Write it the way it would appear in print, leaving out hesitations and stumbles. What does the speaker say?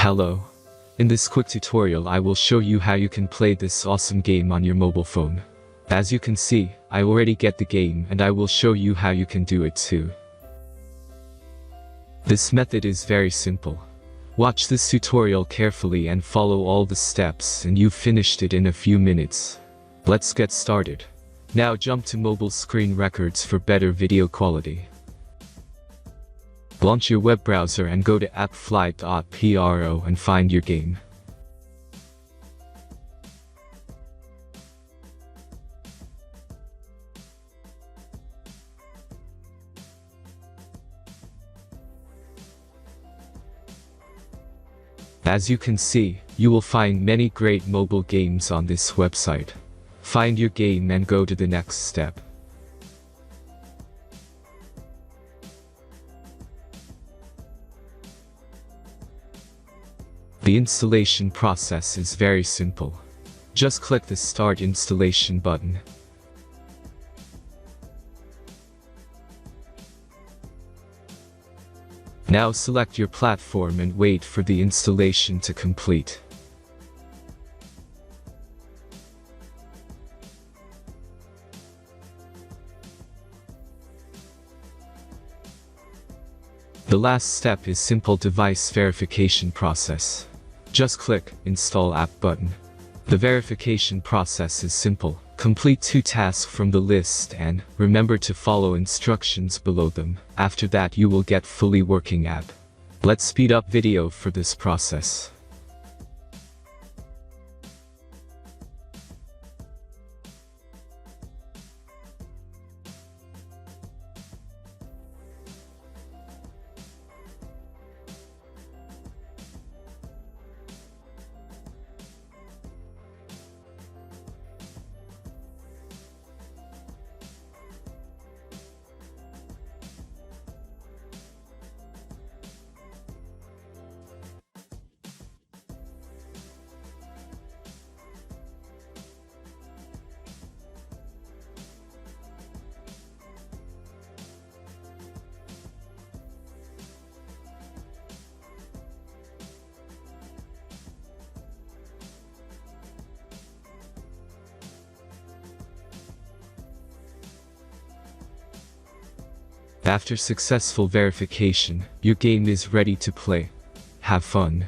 Hello. In this quick tutorial I will show you how you can play this awesome game on your mobile phone. As you can see, I already get the game and I will show you how you can do it too. This method is very simple. Watch this tutorial carefully and follow all the steps and you've finished it in a few minutes. Let's get started. Now jump to mobile screen records for better video quality. Launch your web browser and go to appflight.pro and find your game. As you can see, you will find many great mobile games on this website. Find your game and go to the next step. The installation process is very simple. Just click the Start Installation button. Now select your platform and wait for the installation to complete. The last step is simple device verification process. Just click Install App button. The verification process is simple. Complete 2 tasks from the list and remember to follow instructions below them. After that you will get fully working app. Let's speed up video for this process. After successful verification, your game is ready to play. Have fun.